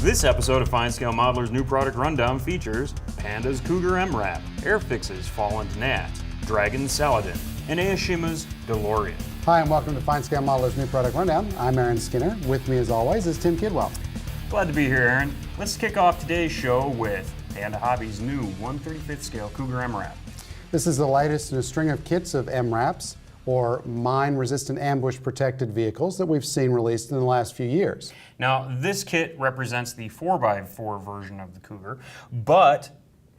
This episode of FineScale Modeler's New Product Rundown features Panda's Cougar MRAP, Airfix's Folland Gnat, Dragon's Saladin, and Aoshima's DeLorean. Hi, and welcome to FineScale Modeler's New Product Rundown. I'm Aaron Skinner. With me, as always, is Tim Kidwell. Glad to be here, Aaron. Let's kick off today's show with Panda Hobby's new 1/35th scale Cougar MRAP. This is the latest in a string of kits of MRAPs, or mine-resistant ambush-protected vehicles that we've seen released in the last few years. Now, this kit represents the 4x4 version of the Cougar, but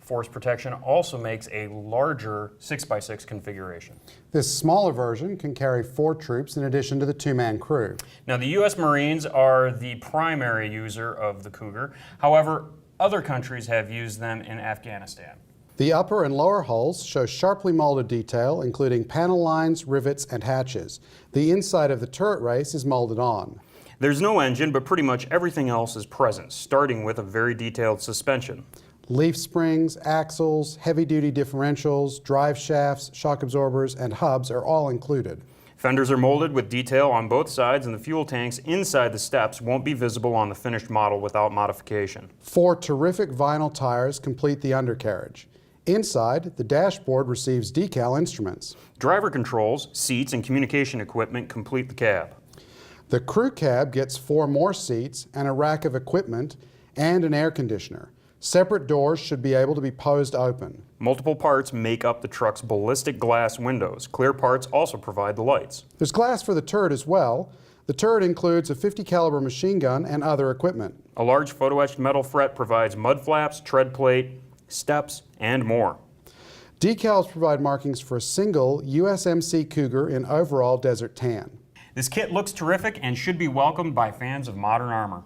force protection also makes a larger 6x6 configuration. This smaller version can carry 4 troops in addition to the 2-man crew. Now, the U.S. Marines are the primary user of the Cougar. However, other countries have used them in Afghanistan. The upper and lower hulls show sharply molded detail, including panel lines, rivets, and hatches. The inside of the turret race is molded on. There's no engine, but pretty much everything else is present, starting with a very detailed suspension. Leaf springs, axles, heavy-duty differentials, drive shafts, shock absorbers, and hubs are all included. Fenders are molded with detail on both sides, and the fuel tanks inside the steps won't be visible on the finished model without modification. 4 terrific vinyl tires complete the undercarriage. Inside, the dashboard receives decal instruments. Driver controls, seats, and communication equipment complete the cab. The crew cab gets 4 more seats and a rack of equipment and an air conditioner. Separate doors should be able to be posed open. Multiple parts make up the truck's ballistic glass windows. Clear parts also provide the lights. There's glass for the turret as well. The turret includes a .50 caliber machine gun and other equipment. A large photo-etched metal fret provides mud flaps, tread plate, steps, and more. Decals provide markings for a single USMC Cougar in overall desert tan. This kit looks terrific and should be welcomed by fans of modern armor.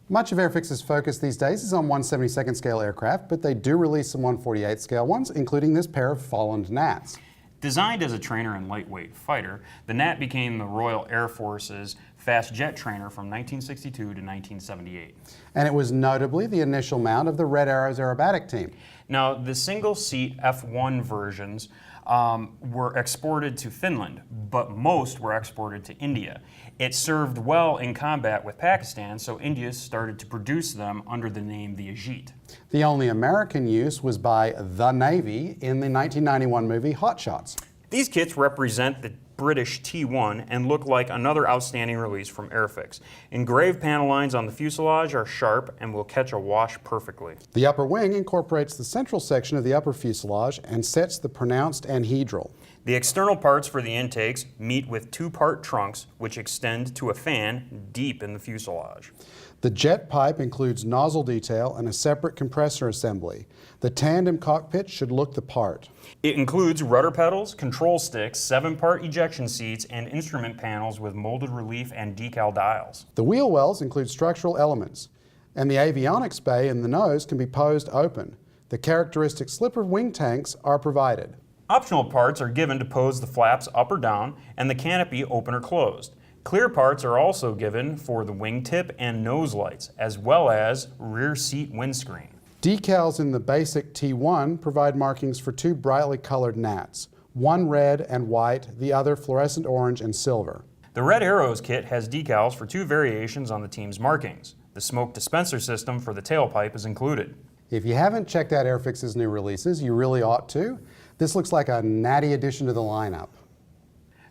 Much of Airfix's focus these days is on 1/72nd scale aircraft, but they do release some 1/48th scale ones, including this pair of Folland Gnats. Designed as a trainer and lightweight fighter, the Gnat became the Royal Air Force's fast jet trainer from 1962 to 1978. And it was notably the initial mount of the Red Arrows aerobatic team. Now, the single-seat F1 versions were exported to Finland, but most were exported to India. It served well in combat with Pakistan, so India started to produce them under the name the Ajit. The only American use was by the Navy in the 1991 movie Hot Shots. These kits represent the British T1 and look like another outstanding release from Airfix. Engraved panel lines on the fuselage are sharp and will catch a wash perfectly. The upper wing incorporates the central section of the upper fuselage and sets the pronounced anhedral. The external parts for the intakes meet with 2-part trunks which extend to a fan deep in the fuselage. The jet pipe includes nozzle detail and a separate compressor assembly. The tandem cockpit should look the part. It includes rudder pedals, control sticks, 7-part ejection seats, and instrument panels with molded relief and decal dials. The wheel wells include structural elements, and the avionics bay in the nose can be posed open. The characteristic slipper wing tanks are provided. Optional parts are given to pose the flaps up or down and the canopy open or closed. Clear parts are also given for the wingtip and nose lights, as well as rear seat windscreen. Decals in the basic T1 provide markings for 2 brightly colored Gnats, one red and white, the other fluorescent orange and silver. The Red Arrows kit has decals for 2 variations on the team's markings. The smoke dispenser system for the tailpipe is included. If you haven't checked out Airfix's new releases, you really ought to. This looks like a natty addition to the lineup.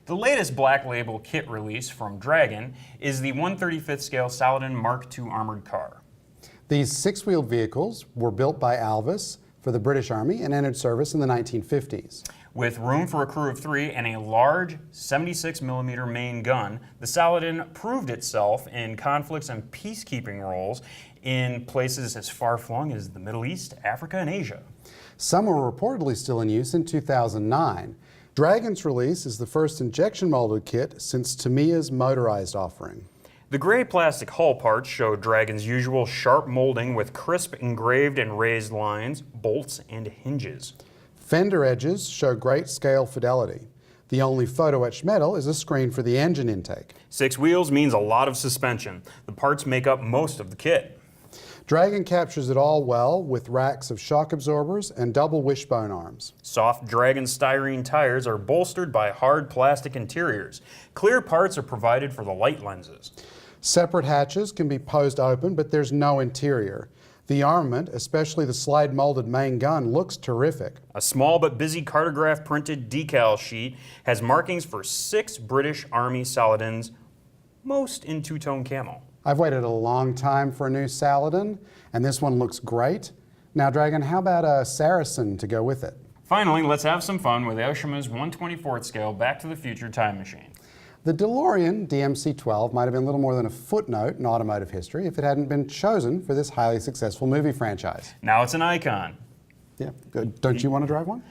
The latest Black Label kit release from Dragon is the 1/35th scale Saladin Mk.II armored car. These 6-wheeled vehicles were built by Alvis for the British Army and entered service in the 1950s. With room for a crew of 3 and a large 76mm main gun, the Saladin proved itself in conflicts and peacekeeping roles in places as far-flung as the Middle East, Africa, and Asia. Some were reportedly still in use in 2009. Dragon's release is the first injection molded kit since Tamiya's motorized offering. The gray plastic hull parts show Dragon's usual sharp molding with crisp engraved and raised lines, bolts, and hinges. Fender edges show great scale fidelity. The only photo-etched metal is a screen for the engine intake. 6 wheels means a lot of suspension. The parts make up most of the kit. Dragon captures it all well with racks of shock absorbers and double wishbone arms. Soft Dragon styrene tires are bolstered by hard plastic interiors. Clear parts are provided for the light lenses. Separate hatches can be posed open, but there's no interior. The armament, especially the slide molded main gun, looks terrific. A small but busy cartograph printed decal sheet has markings for 6 British Army Saladins, most in two-tone camo. I've waited a long time for a new Saladin, and this one looks great. Now, Dragon, how about a Saracen to go with it? Finally, let's have some fun with Aoshima's 1/24th scale Back to the Future time machine. The DeLorean DMC-12 might have been little more than a footnote in automotive history if it hadn't been chosen for this highly successful movie franchise. Now it's an icon. Yeah, good. Don't you want to drive one?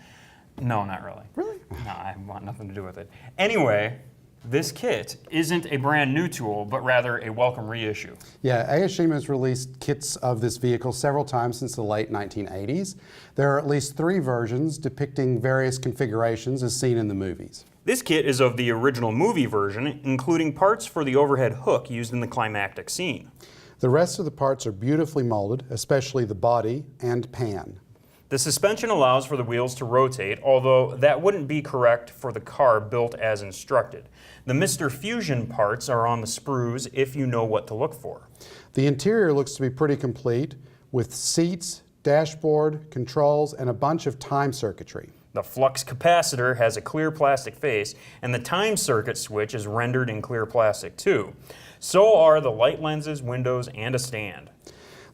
No, not really. Really? No, I want nothing to do with it. Anyway, this kit isn't a brand new tool, but rather a welcome reissue. Yeah, Aoshima has released kits of this vehicle several times since the late 1980s. There are at least 3 versions depicting various configurations as seen in the movies. This kit is of the original movie version, including parts for the overhead hook used in the climactic scene. The rest of the parts are beautifully molded, especially the body and pan. The suspension allows for the wheels to rotate, although that wouldn't be correct for the car built as instructed. The Mr. Fusion parts are on the sprues if you know what to look for. The interior looks to be pretty complete, with seats, dashboard, controls, and a bunch of time circuitry. The flux capacitor has a clear plastic face, and the time circuit switch is rendered in clear plastic too. So are the light lenses, windows, and a stand.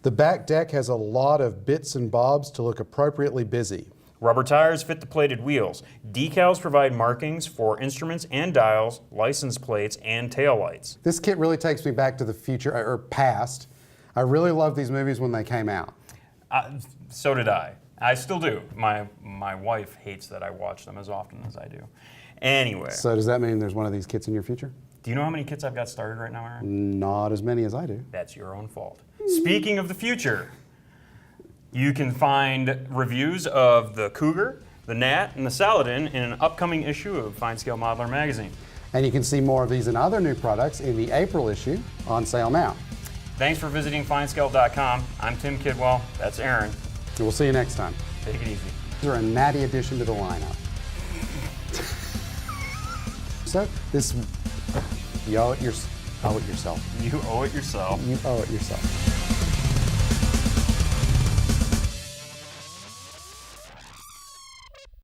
The back deck has a lot of bits and bobs to look appropriately busy. Rubber tires fit the plated wheels. Decals provide markings for instruments and dials, license plates, and taillights. This kit really takes me back to the future, or past. I really loved these movies when they came out. So did I. I still do. My wife hates that I watch them as often as I do. Anyway. So does that mean there's one of these kits in your future? Do you know how many kits I've got started right now, Aaron? Not as many as I do. That's your own fault. Speaking of the future, you can find reviews of the Cougar, the Gnat, and the Saladin in an upcoming issue of FineScale Modeler magazine. And you can see more of these and other new products in the April issue, on sale now. Thanks for visiting FineScale.com. I'm Tim Kidwell. That's Aaron. And we'll see you next time. Take it easy. These are a natty addition to the lineup. So this, you owe it yourself. You owe it yourself. You owe it yourself.